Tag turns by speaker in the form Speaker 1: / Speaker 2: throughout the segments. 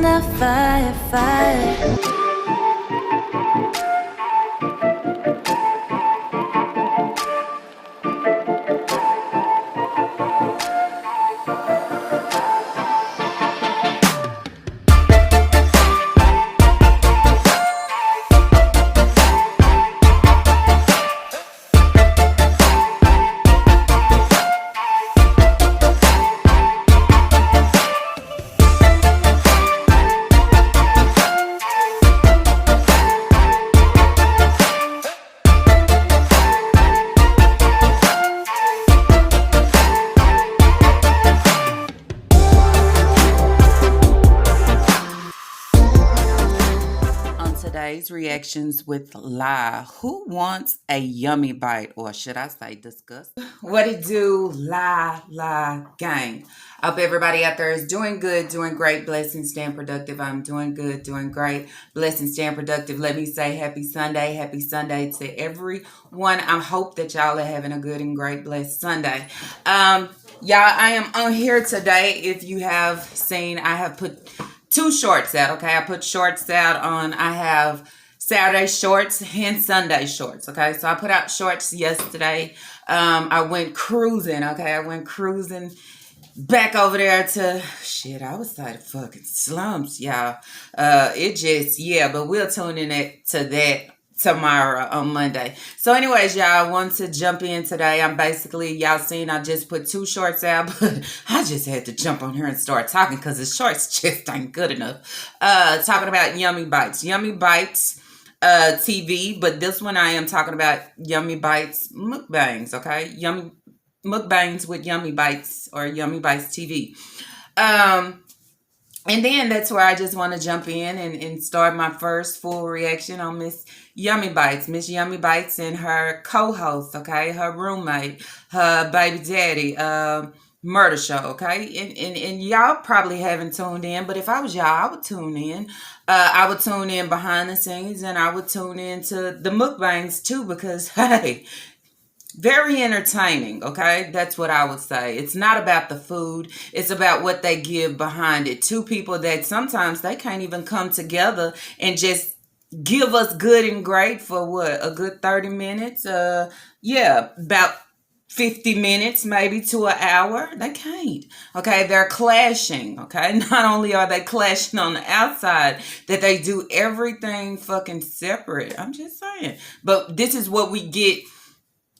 Speaker 1: the firefight.
Speaker 2: Today's reactions with La. Who wants a yummy bite, or should I say disgust? What it do, La gang? I hope everybody out there is doing good, doing great, blessings, staying productive. I'm doing good, doing great, blessings, staying productive. Let me say happy Sunday to everyone. I hope that y'all are having a good and great, blessed Sunday. Y'all, I am on here today. If you have seen, I have put two shorts out, okay? I put shorts out on, I have Saturday shorts and Sunday shorts, okay? So I put out shorts yesterday. I went cruising, okay? I went cruising back over there to, shit, I was like fucking slumps, y'all. It just, yeah, but we'll tune in to that tomorrow on Monday. So anyways, y'all, I want to jump in today. I'm basically, y'all seen, I just put two shorts out, but I just had to jump on here and start talking because the shorts just ain't good enough. Talking about Yummy Bites TV, but this one I am talking about Yummy Bites mukbangs, okay? Yummy mukbangs with Yummy Bites, or Yummy Bites TV. And then that's where I just want to jump in and start my first full reaction on Miss Yummy Bites. Miss Yummy Bites and her co-host, okay? Her roommate, her baby daddy, Murder Show, okay? And y'all probably haven't tuned in, but if I was y'all, I would tune in. I would tune in behind the scenes, and I would tune into the mukbangs too, because, hey, very entertaining, okay? That's what I would say. It's not about the food. It's about what they give behind it. Two people that sometimes they can't even come together and just give us good and great for what? A good 30 minutes? Yeah, about 50 minutes, maybe to an hour. They can't. Okay, they're clashing. Okay, not only are they clashing on the outside, that they do everything fucking separate. I'm just saying. But this is what we get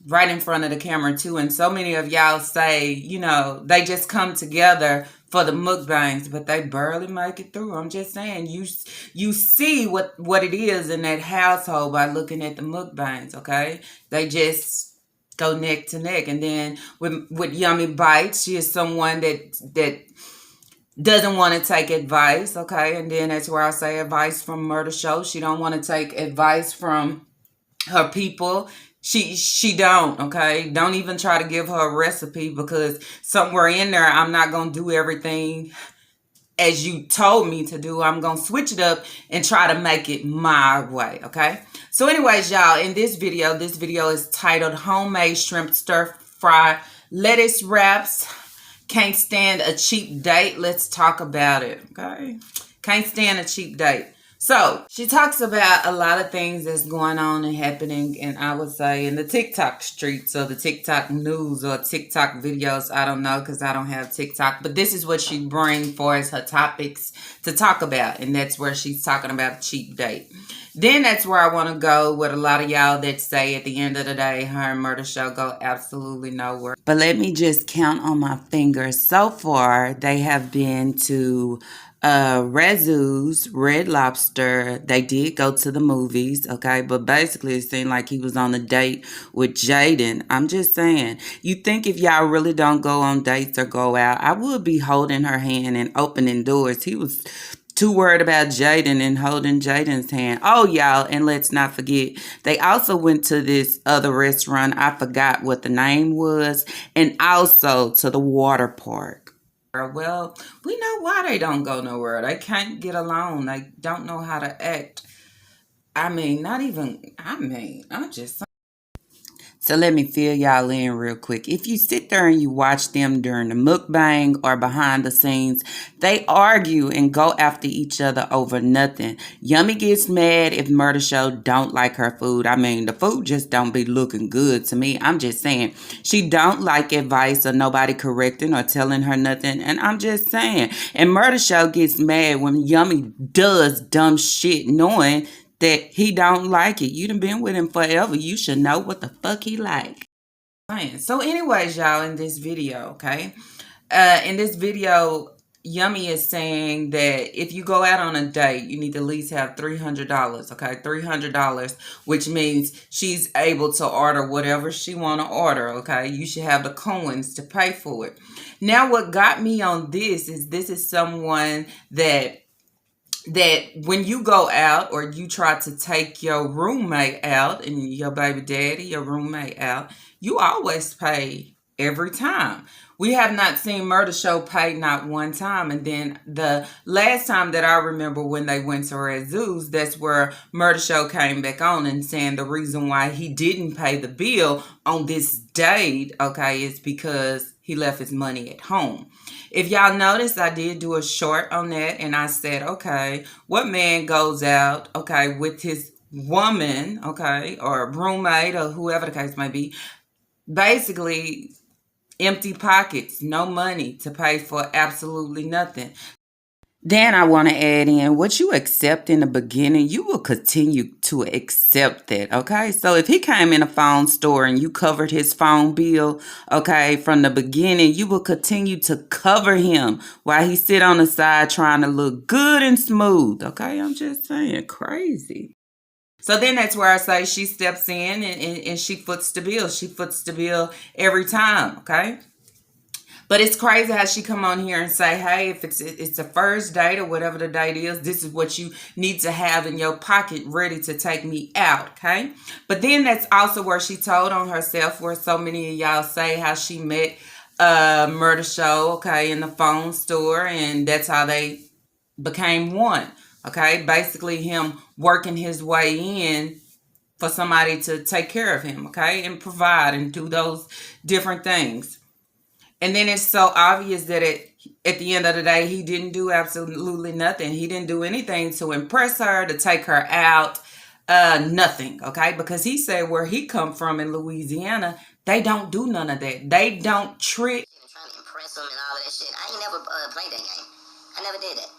Speaker 2: right in front of the camera too. And so many of y'all say, you know, they just come together for the mukbangs, but they barely make it through. I'm just saying, you see what it is in that household by looking at the mukbangs, okay? They just go neck to neck. And then with Yummy Bites, she is someone that doesn't want to take advice, okay? And then that's where I say advice from Murder Show. She don't want to take advice from her people. She don't, okay? Don't even try to give her a recipe, because somewhere in there, I'm not going to do everything as you told me to do. I'm going to switch it up and try to make it my way, okay? So anyways, y'all, in this video is titled Homemade Shrimp Stir Fry Lettuce Wraps. Can't stand a cheap date. Let's talk about it, okay? Can't stand a cheap date. So she talks about a lot of things that's going on and happening, and I would say in the TikTok streets or the TikTok news or TikTok videos. I don't know, because I don't have TikTok, but this is what she brings for as her topics to talk about, and that's where she's talking about a cheap date. Then that's where I want to go with a lot of y'all that say at the end of the day, her and Murder Show go absolutely nowhere. But let me just count on my fingers. So far, they have been to Rezu's, Red Lobster. They did go to the movies, okay? But basically, it seemed like he was on a date with Jaden. I'm just saying, you think if y'all really don't go on dates or go out, I would be holding her hand and opening doors. He was too worried about Jaden and holding Jaden's hand. Oh, y'all, and let's not forget, they also went to this other restaurant. I forgot what the name was. And also to the water park. Well, we know why they don't go nowhere. They can't get along. They don't know how to act. I'm just So let me fill y'all in real quick. If you sit there and you watch them during the mukbang or behind the scenes, they argue and go after each other over nothing. Yummy gets mad if Murder Show don't like her food. I mean, the food just don't be looking good to me. I'm just saying. She don't like advice or nobody correcting or telling her nothing. And I'm just saying. And Murder Show gets mad when Yummy does dumb shit knowing that he don't like it. You done been with him forever. You should know what the fuck he like. So anyways, y'all, in this video, okay? In this video, Yummy is saying that if you go out on a date, you need to at least have $300, okay? $300, which means she's able to order whatever she want to order, okay? You should have the coins to pay for it. Now, what got me on this is someone that when you go out or you try to take your roommate out and your baby daddy, your roommate out, you always pay every time. We have not seen Murder Show pay not one time. And then the last time that I remember when they went to Red Zoos, that's where Murder Show came back on and saying the reason why he didn't pay the bill on this date, okay, is because he left his money at home. If y'all notice, I did do a short on that, and I said, okay, what man goes out, okay, with his woman, okay, or roommate or whoever the case may be, basically empty pockets, no money to pay for absolutely nothing. Then I want to add in what you accept in the beginning, you will continue to accept that, okay? So if he came in a phone store and you covered his phone bill, okay, from the beginning, you will continue to cover him while he sit on the side trying to look good and smooth, okay? I'm just saying, crazy. So then that's where I say she steps in and she foots the bill. She foots the bill every time, okay? But it's crazy how she come on here and say, hey, if it's a first date or whatever the date is, this is what you need to have in your pocket ready to take me out, okay? But then that's also where she told on herself, where so many of y'all say how she met Murder Show, okay, in the phone store, and that's how they became one, okay? Basically him working his way in for somebody to take care of him, okay, and provide and do those different things. And then it's so obvious that at the end of the day, he didn't do absolutely nothing. He didn't do anything to impress her, to take her out, nothing, okay? Because he said where he come from in Louisiana, they don't do none of that. They don't trick.
Speaker 3: Trying to impress them and all of that shit. I ain't never played that game. I never did that.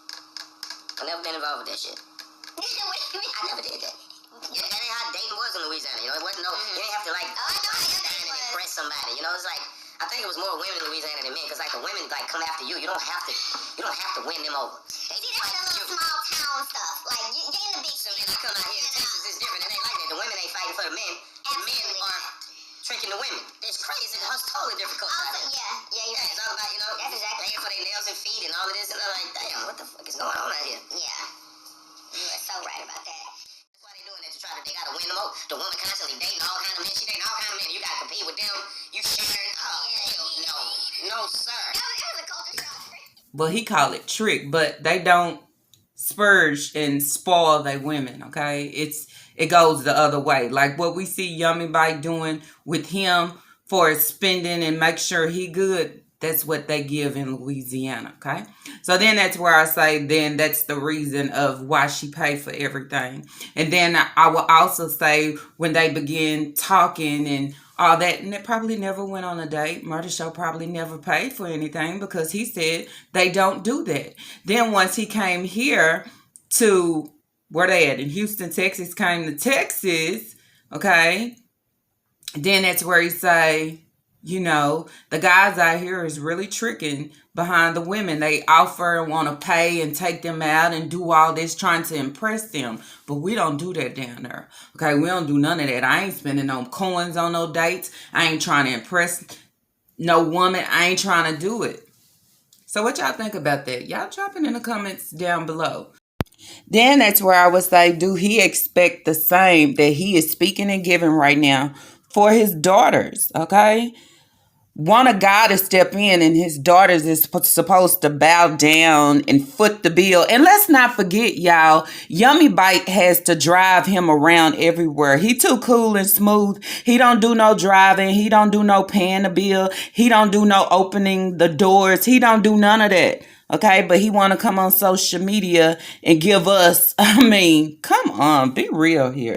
Speaker 3: I never been involved with that shit. I never did that. Yeah, that ain't how dating was in Louisiana. You know, it wasn't no. You didn't have to like impress somebody. You know, it's like. I think it was more women in Louisiana than men, because like the women like come after you. You don't have to win them over. They see, that's the little small town stuff. Like you in the big. So then I come out here, Texas is different. It ain't like that. The women ain't fighting for the men. The men are tricking the women. It's crazy. It's totally different culture. Yeah. It's all about that's exactly paying for their nails and feet and all of this, and I'm like, damn, what the fuck is going on out here? Yeah, you are so right about that. That's why they doing that to they gotta win them over. The woman constantly dating all kind of men. She dating all kind of men. You gotta compete with them. You sharing. No, sir. That was a culture shock.
Speaker 2: Well, he call it trick, but they don't spurge and spoil their women, okay? It goes the other way. Like what we see Yummy Bite doing with him for spending and make sure he good, that's what they give in Louisiana, okay? So then that's where I say then that's the reason of why she paid for everything. And then I will also say when they begin talking and all that, and it probably never went on a date. Murder Show probably never paid for anything because he said they don't do that. Then once he came here to, where they at? In Houston, Texas, came to Texas, okay? Then that's where he say, the guys out here is really tricking behind the women. They offer and want to pay and take them out and do all this trying to impress them. But we don't do that down there. Okay, we don't do none of that. I ain't spending no coins on no dates. I ain't trying to impress no woman. I ain't trying to do it. So what y'all think about that? Y'all drop it in the comments down below. Then that's where I would say, do he expect the same that he is speaking and giving right now for his daughters, okay? want a guy to step in and his daughters is supposed to bow down and foot the bill. And let's not forget, y'all, Yummy Bite has to drive him around everywhere. He too cool and smooth. He don't do no driving. He don't do no paying the bill. He don't do no opening the doors. He don't do none of that. Okay, but he want to come on social media and give us, I mean, come on, be real here.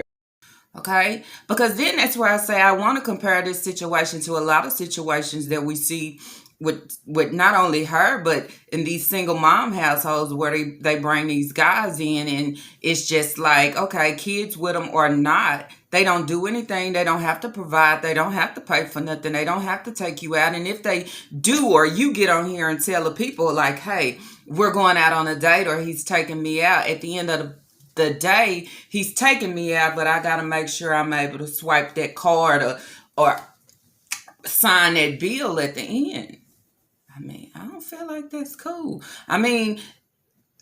Speaker 2: Okay, because then that's where I say I want to compare this situation to a lot of situations that we see with not only her but in these single mom households where they bring these guys in, and it's just like, okay, kids with them or not, they don't do anything. They don't have to provide. They don't have to pay for nothing. They don't have to take you out. And if they do, or you get on here and tell the people like, hey, we're going out on a date, or he's taking me out, at the end of the day, he's taking me out, but I got to make sure I'm able to swipe that card or sign that bill at the end. I mean, I don't feel like that's cool. I mean,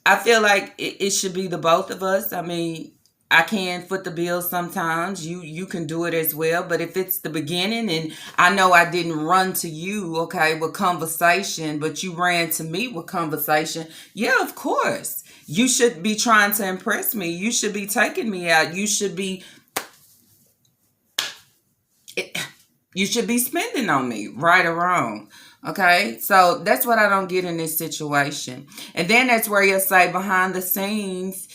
Speaker 2: I feel like it should be the both of us. I mean, I can foot the bill sometimes. You can do it as well. But if it's the beginning and I know I didn't run to you, okay, with conversation, but you ran to me with conversation, yeah, of course. You should be trying to impress me. You should be taking me out. You should be spending on me, right or wrong. Okay, so that's what I don't get in this situation. And then that's where you'll say behind the scenes,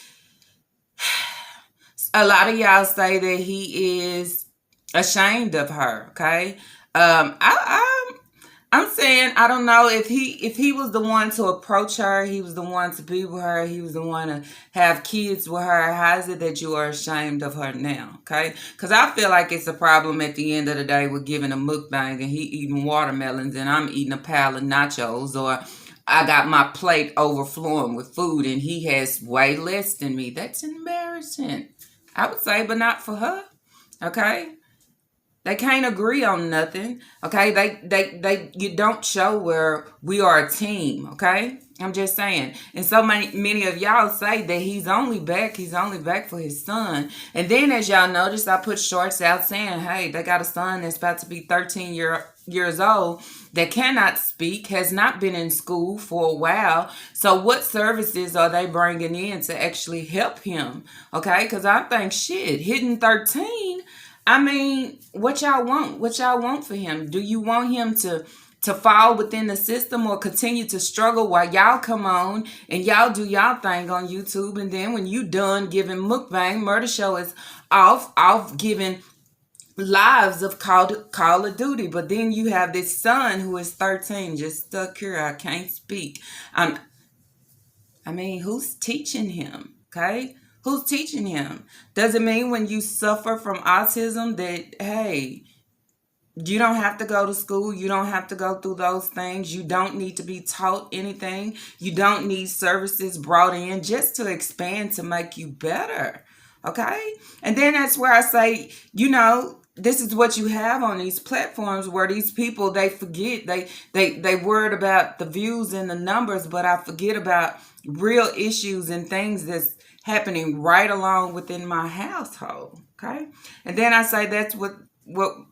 Speaker 2: a lot of y'all say that he is ashamed of her. Okay, I'm saying I don't know if he was the one to approach her, he was the one to be with her, he was the one to have kids with her. How is it that you are ashamed of her now? Okay, because I feel like it's a problem at the end of the day with giving a mukbang and he eating watermelons and I'm eating a pile of nachos, or I got my plate overflowing with food and he has way less than me. That's embarrassing, I would say, but not for her. Okay. They can't agree on nothing. Okay. You don't show where we are a team. Okay. I'm just saying. And so many of y'all say that he's only back for his son. And then as y'all notice, I put shorts out saying, hey, they got a son that's about to be 13 years old that cannot speak, has not been in school for a while. So what services are they bringing in to actually help him? Okay. Because I think shit, hitting 13, I mean, what y'all want? What y'all want for him? Do you want him to fall within the system or continue to struggle while y'all come on and y'all do y'all thing on YouTube, and then when you done giving mukbang, Murder Show is off giving lives of Call of Duty, but then you have this son who is 13 just stuck here. I can't speak. I mean, who's teaching him? Okay. Who's teaching him? Does it mean when you suffer from autism that, hey, you don't have to go to school. You don't have to go through those things. You don't need to be taught anything. You don't need services brought in just to expand to make you better. Okay? And then that's where I say, this is what you have on these platforms where these people, they forget, they worried about the views and the numbers, but I forget about real issues and things that's happening right along within my household. Okay. And then I say that's what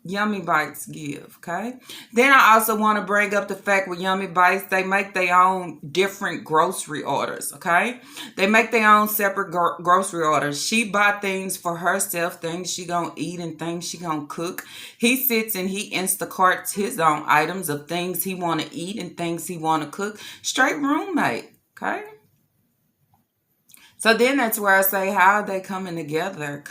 Speaker 2: Yummy Bites give. Okay. Then I also want to bring up the fact with Yummy Bites, they make their own different grocery orders. Okay. They make their own separate grocery orders. She buy things for herself, things she gonna eat and things she gonna cook. He sits and he Instacarts his own items of things he want to eat and things he want to cook. Straight roommate. Okay. So then that's where I say, how are they coming together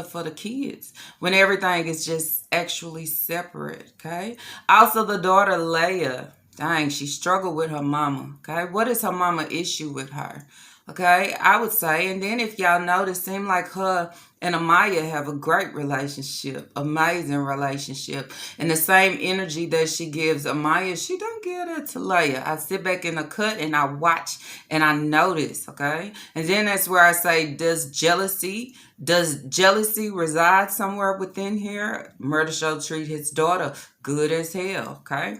Speaker 2: for the kids when everything is just actually separate, okay? Also, the daughter, Leia, dang, she struggled with her mama, okay? What is her mama issue with her, okay? I would say, and then if y'all notice, it seemed like her and Amaya have a great relationship, amazing relationship. And the same energy that she gives Amaya, she don't give that to Leia. I sit back in the cut and I watch and I notice, okay? And then that's where I say, does jealousy reside somewhere within here? Murder Show treat his daughter good as hell, okay?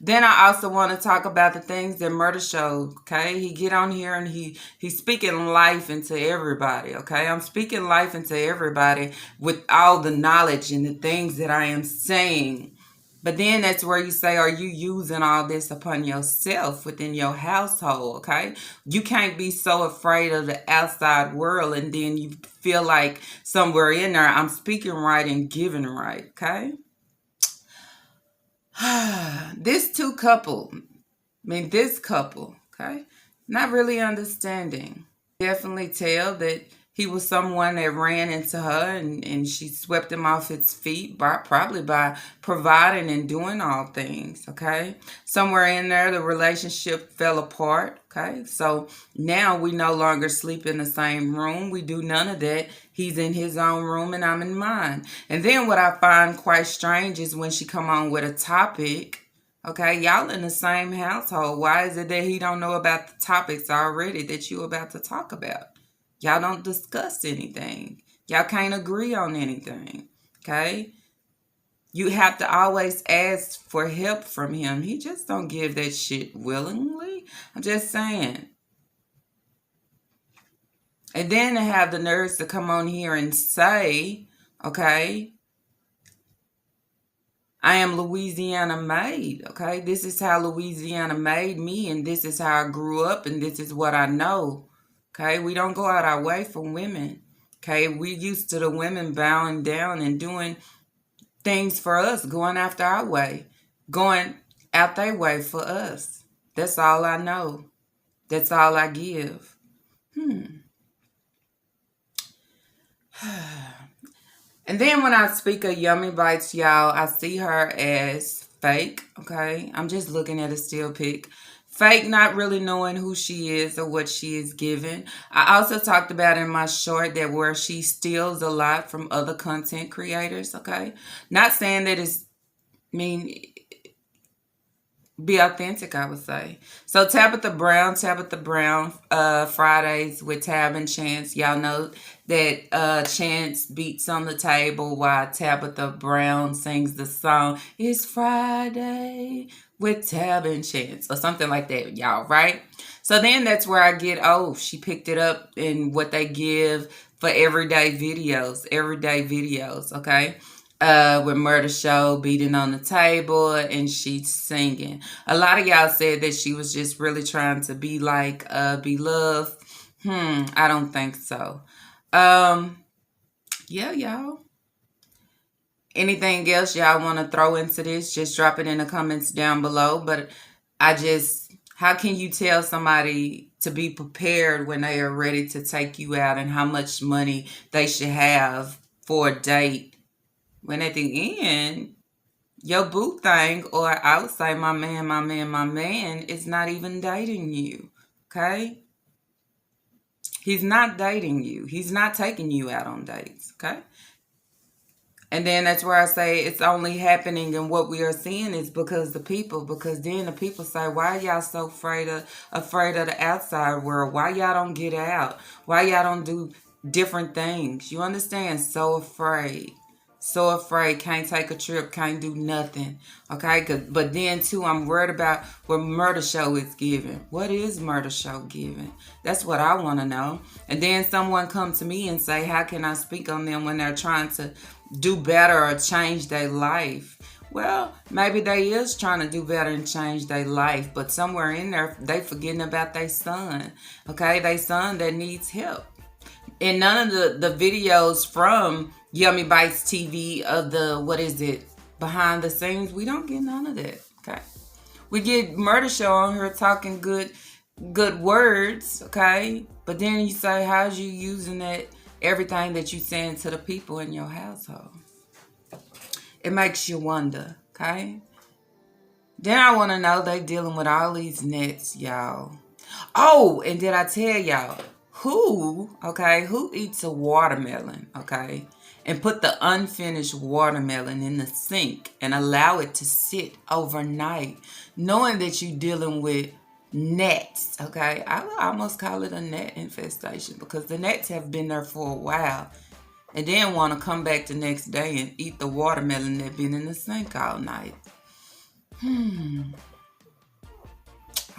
Speaker 2: Then I also want to talk about the things that Murder Show, okay? He get on here and he's speaking life into everybody, okay? I'm speaking life into everybody with all the knowledge and the things that I am saying But then that's where you say, are you using all this upon yourself within your household? Okay. You can't be so afraid of the outside world and then you feel like somewhere in there, I'm speaking right and giving right. Okay. This couple, okay, not really understanding. Definitely tell that he was someone that ran into her and she swept him off his feet probably by providing and doing all things, okay? Somewhere in there, the relationship fell apart, okay? So now we no longer sleep in the same room. We do none of that. He's in his own room and I'm in mine. And then what I find quite strange is when she come on with a topic. Okay, y'all in the same household. Why is it that he don't know about the topics already that you about to talk about? Y'all don't discuss anything. Y'all can't agree on anything. Okay? You have to always ask for help from him. He just don't give that shit willingly. I'm just saying. And then to have the nerves to come on here and say, okay, I am Louisiana made, okay? This is how Louisiana made me, and this is how I grew up, and this is what I know, okay? We don't go out our way for women, okay? We're used to the women bowing down and doing things for us, going after our way, going out their way for us. That's all I know. That's all I give. And then when I speak of Yummy Bites, y'all, I see her as fake, okay? I'm just looking at a still pic. Fake, not really knowing who she is or what she is giving. I also talked about in my short that where she steals a lot from other content creators, okay? Not saying that it's, be authentic, I would say. So Tabitha Brown, Fridays with Tab and Chance. Y'all know that Chance beats on the table while Tabitha Brown sings the song, It's Friday with Tab and Chance, or something like that, y'all, right? So then that's where I get, she picked it up in what they give for everyday videos, okay? With Murder Show beating on the table and she's singing. A lot of y'all said that she was just really trying to be like Beloved. I don't think so. Yeah, y'all. Anything else y'all want to throw into this, just drop it in the comments down below. But how can you tell somebody to be prepared when they are ready to take you out and how much money they should have for a date? When at the end, your boo thing, or I would say my man is not even dating you, okay? He's not dating you. He's not taking you out on dates, okay? And then that's where I say it's only happening and what we are seeing is because then the people say, why y'all so afraid of the outside world? Why y'all don't get out? Why y'all don't do different things? You understand? So afraid, can't take a trip, can't do nothing, okay? But then too, I'm worried about what Murder Show is giving. What is Murder Show giving? That's what I want to know. And then someone come to me and say, how can I speak on them when they're trying to do better or change their life? Well, maybe they is trying to do better and change their life, but somewhere in there, they forgetting about their son, okay? Their son that needs help. And none of the videos from Yummy Bites TV of behind the scenes, we don't get none of that, okay? We get Murder Show on here talking good words, okay? But then you say, how's you using that, everything that you saying to the people in your household? It makes you wonder, okay? Then I want to know they dealing with all these nets, y'all. Oh, and did I tell y'all, who eats a watermelon, okay, and put the unfinished watermelon in the sink and allow it to sit overnight, knowing that you're dealing with gnats, okay? I would almost call it a gnat infestation because the gnats have been there for a while and then want to come back the next day and eat the watermelon that been in the sink all night.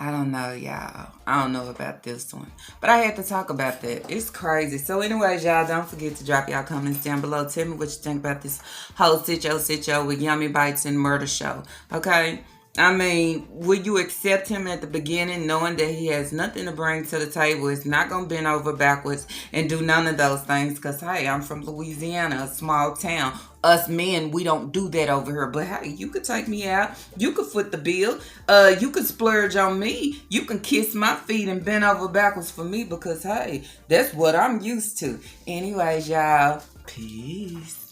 Speaker 2: I don't know, y'all. I don't know about this one. But I had to talk about that. It's crazy. So anyways, y'all, don't forget to drop y'all comments down below. Tell me what you think about this whole sit-yo with Yummy Bites and Murder Show. Okay? I mean, would you accept him at the beginning knowing that he has nothing to bring to the table? It's not going to bend over backwards and do none of those things because, hey, I'm from Louisiana, a small town. Us men, we don't do that over here. But, hey, you could take me out. You could foot the bill. You could splurge on me. You can kiss my feet and bend over backwards for me because, hey, that's what I'm used to. Anyways, y'all, peace.